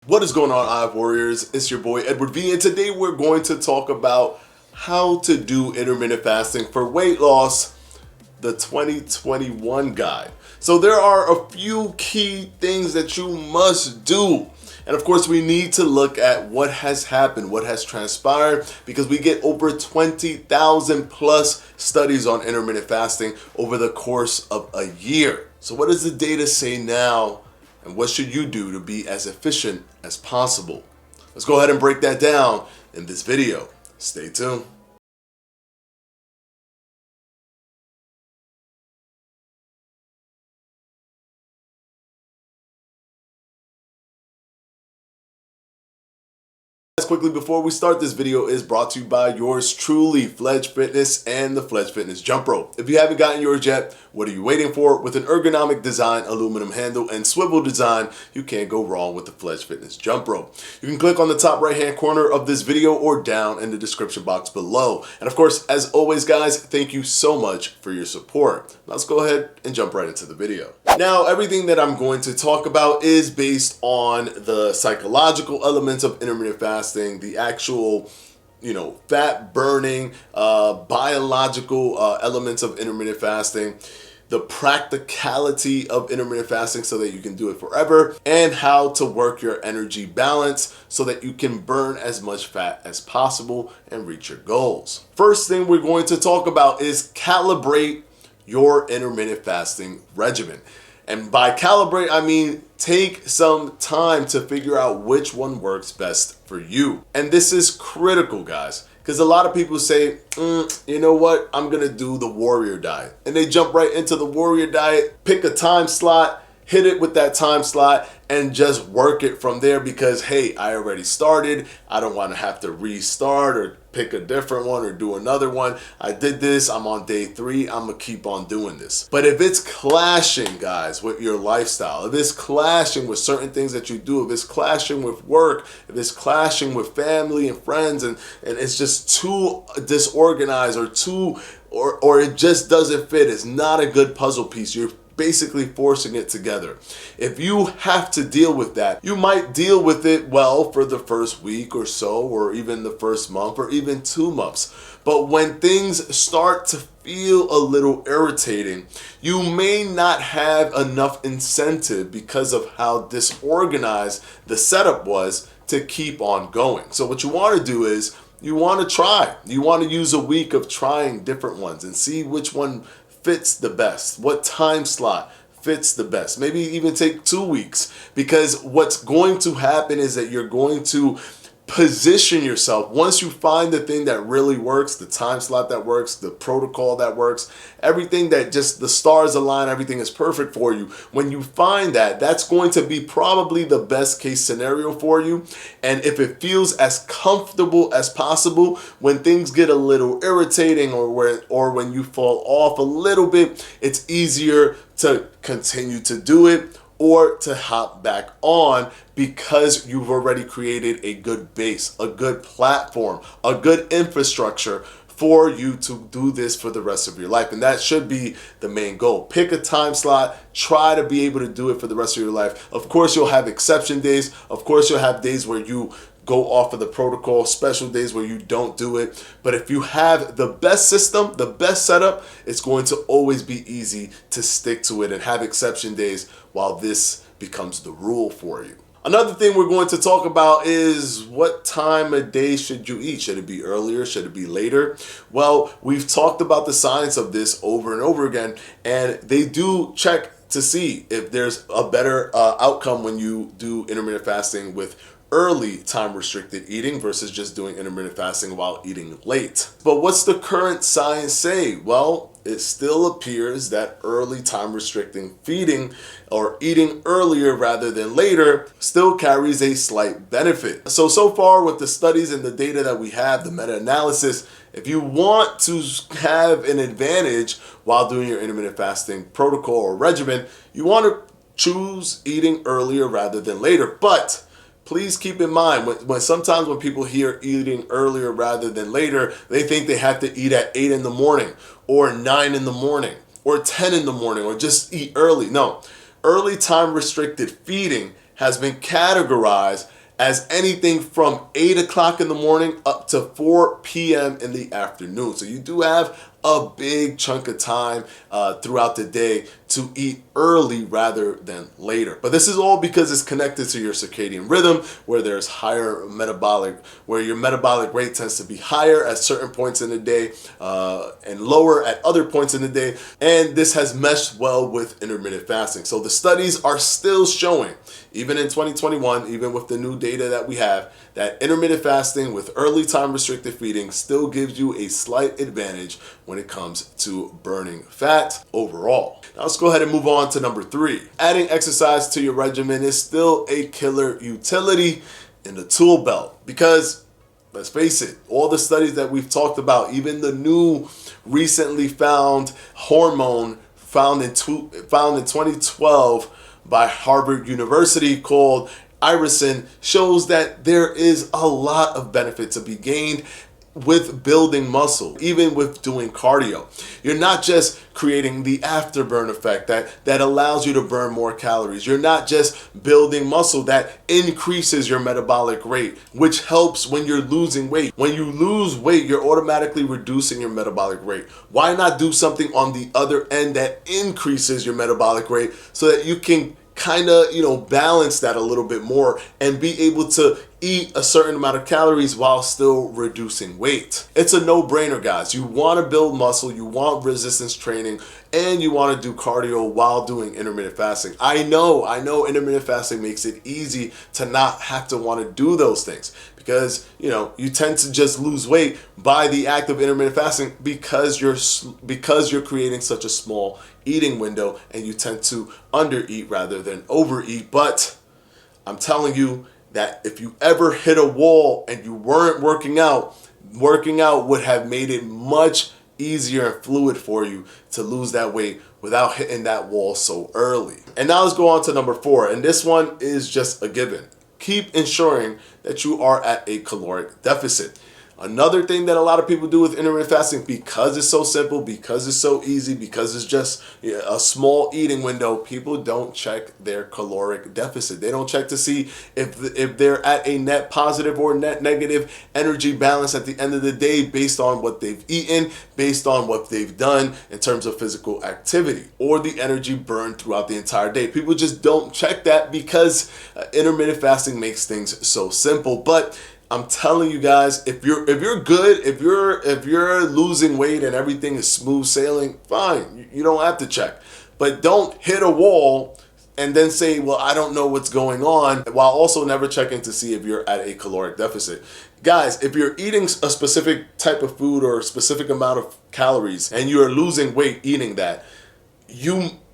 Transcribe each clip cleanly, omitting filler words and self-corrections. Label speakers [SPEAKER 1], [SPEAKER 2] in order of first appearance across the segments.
[SPEAKER 1] What is going on, Hive Warriors? It's your boy Edward V, and today we're going to talk about how to do intermittent fasting for weight loss, the 2021 guide. So there are a few key things that you must do. And of course, we need to look at what has happened, what has transpired, because we get over 20,000 plus studies on intermittent fasting over the course of a year. So what does the data say now? And what should you do to be as efficient as possible? Let's go ahead and break that down in this video. Stay tuned. Quickly before we start, this video is brought to you by yours truly, Fledge Fitness and the Fledge Fitness Jump Rope. If you haven't gotten yours yet, what are you waiting for? With an ergonomic design, aluminum handle, and swivel design, you can't go wrong with the Fledge Fitness Jump Rope. You can click on the top right hand corner of this video or down in the description box below. And of course, as always guys, thank you so much for your support. Let's go ahead and jump right into the video. Now, everything that I'm going to talk about is based on the psychological elements of intermittent fasting, the actual, fat burning, biological elements of intermittent fasting, the practicality of intermittent fasting so that you can do it forever, and how to work your energy balance so that you can burn as much fat as possible and reach your goals. First thing we're going to talk about is calibrate your intermittent fasting regimen. And by calibrate, I mean take some time to figure out which one works best for you. And this is critical, guys, because a lot of people say, you know what, I'm gonna do the warrior diet. And they jump right into the warrior diet, pick a time slot, hit it with that time slot, and just work it from there because, hey, I already started. I don't want to have to restart or pick a different one or do another one. I did this. I'm on day 3. I'm going to keep on doing this. But if it's clashing, guys, with your lifestyle, if it's clashing with certain things that you do, if it's clashing with work, if it's clashing with family and friends, and it's just too disorganized or it just doesn't fit, it's not a good puzzle piece. You're basically forcing it together. If you have to deal with that, you might deal with it well for the first week or so, or even the first month, or even 2 months. But when things start to feel a little irritating, you may not have enough incentive because of how disorganized the setup was to keep on going. So what you want to do is you want to try. You want to use a week of trying different ones and see which one fits the best, what time slot fits the best. Maybe even take 2 weeks, because what's going to happen is that you're going to position yourself. Once you find the thing that really works, the time slot that works, the protocol that works, everything that just the stars align, everything is perfect for you. When you find that, that's going to be probably the best case scenario for you. And if it feels as comfortable as possible, when things get a little irritating or when you fall off a little bit, it's easier to continue to do it or to hop back on because you've already created a good base, a good platform, a good infrastructure for you to do this for the rest of your life. And that should be the main goal. Pick a time slot, try to be able to do it for the rest of your life. Of course, you'll have exception days. Of course, you'll have days where you go off of the protocol, special days where you don't do it. But if you have the best system, the best setup, it's going to always be easy to stick to it and have exception days while this becomes the rule for you. Another thing we're going to talk about is what time of day should you eat? Should it be earlier? Should it be later? Well, we've talked about the science of this over and over again, and they do check to see if there's a better outcome when you do intermittent fasting with early time restricted eating versus just doing intermittent fasting while eating late. But what's the current science say? Well, it still appears that early time restricting feeding or eating earlier rather than later still carries a slight benefit. So far with the studies and the data that we have, the meta-analysis, if you want to have an advantage while doing your intermittent fasting protocol or regimen, you want to choose eating earlier rather than later. But please keep in mind, when sometimes when people hear eating earlier rather than later, they think they have to eat at 8 in the morning or 9 in the morning or 10 in the morning or just eat early. No, early time restricted feeding has been categorized as anything from 8 o'clock in the morning up to 4 p.m. in the afternoon. So you do have a big chunk of time throughout the day to eat early rather than later. But this is all because it's connected to your circadian rhythm, where there's higher where your metabolic rate tends to be higher at certain points in the day and lower at other points in the day. And this has meshed well with intermittent fasting. So the studies are still showing, even in 2021, even with the new data that we have, that intermittent fasting with early time restricted feeding still gives you a slight advantage when it comes to burning fat overall. Now let's go ahead and move on to number 3. Adding exercise to your regimen is still a killer utility in the tool belt, because let's face it, all the studies that we've talked about, even the new recently found hormone found in 2012 by Harvard University called irisin, shows that there is a lot of benefit to be gained with building muscle, even with doing cardio. You're not just creating the afterburn effect that allows you to burn more calories. You're not just building muscle that increases your metabolic rate, which helps when you're losing weight. When you lose weight, you're automatically reducing your metabolic rate. Why not do something on the other end that increases your metabolic rate so that you can kind of, balance that a little bit more and be able to eat a certain amount of calories while still reducing weight? It's a no-brainer, guys. You want to build muscle, you want resistance training, and you want to do cardio while doing intermittent fasting. I know intermittent fasting makes it easy to not have to want to do those things, because you tend to just lose weight by the act of intermittent fasting because you're creating such a small eating window, and you tend to undereat rather than overeat. But I'm telling you that if you ever hit a wall and you weren't working out would have made it much easier and fluid for you to lose that weight without hitting that wall so early. And now let's go on to number 4, and this one is just a given. Keep ensuring that you are at a caloric deficit. Another thing that a lot of people do with intermittent fasting, because it's so simple, because it's so easy, because it's just a small eating window, people don't check their caloric deficit. They don't check to see if they're at a net positive or net negative energy balance at the end of the day, based on what they've eaten, based on what they've done in terms of physical activity, or the energy burned throughout the entire day. People just don't check that because intermittent fasting makes things so simple. But I'm telling you guys, if you're good, if you're losing weight and everything is smooth sailing, fine. You don't have to check. But don't hit a wall and then say, well, I don't know what's going on, while also never checking to see if you're at a caloric deficit. Guys, if you're eating a specific type of food or a specific amount of calories and you're losing weight eating that,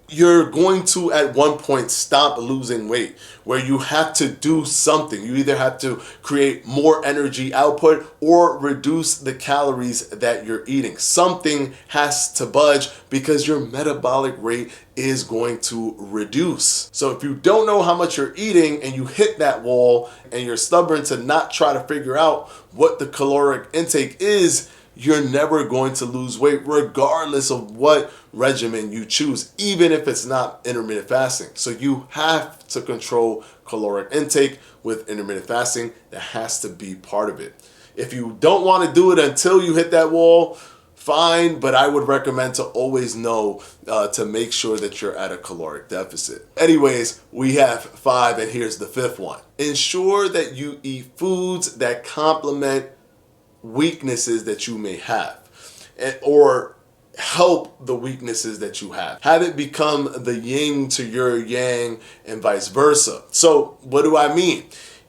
[SPEAKER 1] you're going to at one point stop losing weight, where you have to do something. You either have to create more energy output or reduce the calories that you're eating. Something has to budge because your metabolic rate is going to reduce. So if you don't know how much you're eating and you hit that wall and you're stubborn to not try to figure out what the caloric intake is, you're never going to lose weight regardless of what regimen you choose, even if it's not intermittent fasting. So you have to control caloric intake with intermittent fasting. That has to be part of it. If you don't want to do it until you hit that wall, fine, but I would recommend to always know to make sure that you're at a caloric deficit. Anyways, we have 5, and here's the 5th one. Ensure that you eat foods that complement weaknesses that you may have, or help the weaknesses that you have. Have it become the yin to your yang and vice versa. So what do I mean?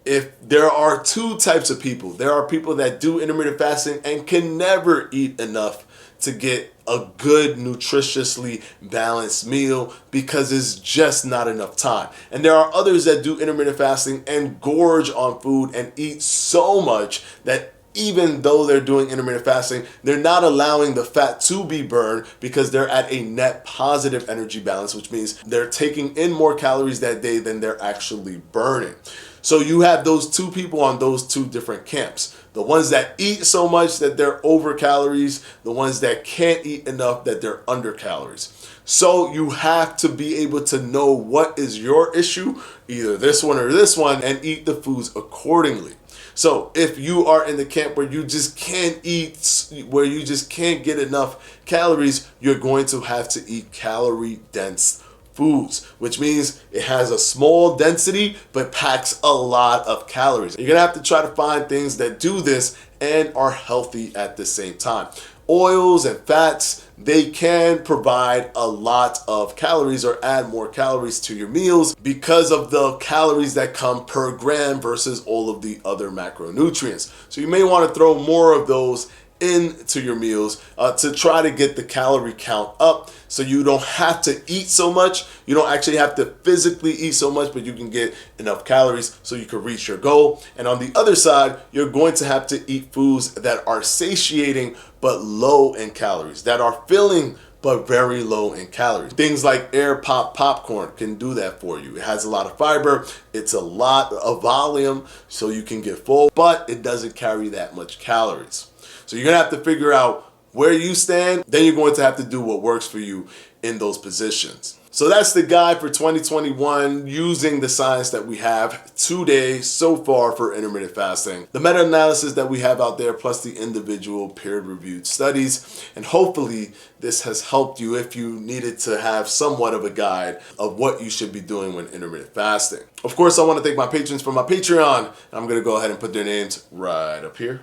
[SPEAKER 1] If there are 2 types of people, there are people that do intermittent fasting and can never eat enough to get a good nutritiously balanced meal because it's just not enough time. And there are others that do intermittent fasting and gorge on food and eat so much that even though they're doing intermittent fasting, they're not allowing the fat to be burned because they're at a net positive energy balance, which means they're taking in more calories that day than they're actually burning. So you have those 2 people on those 2 different camps. The ones that eat so much that they're over calories, the ones that can't eat enough that they're under calories. So you have to be able to know what is your issue, either this one or this one, and eat the foods accordingly. So if you are in the camp where you just can't eat, where you just can't get enough calories, you're going to have to eat calorie dense foods, which means it has a small density but packs a lot of calories. You're gonna have to try to find things that do this and are healthy at the same time. Oils and fats, they can provide a lot of calories or add more calories to your meals because of the calories that come per gram versus all of the other macronutrients. So you may want to throw more of those into your meals to try to get the calorie count up, so you don't have to eat so much. You don't actually have to physically eat so much, but you can get enough calories so you can reach your goal. And on the other side, you're going to have to eat foods that are satiating but low in calories, that are filling but very low in calories. Things like air pop popcorn can do that for you. It has a lot of fiber, it's a lot of volume, so you can get full, but it doesn't carry that much calories. So you're gonna have to figure out where you stand, then you're going to have to do what works for you in those positions. So that's the guide for 2021 using the science that we have today so far for intermittent fasting. The meta-analysis that we have out there plus the individual peer-reviewed studies. And hopefully this has helped you if you needed to have somewhat of a guide of what you should be doing when intermittent fasting. Of course, I want to thank my patrons for my Patreon. I'm going to go ahead and put their names right up here.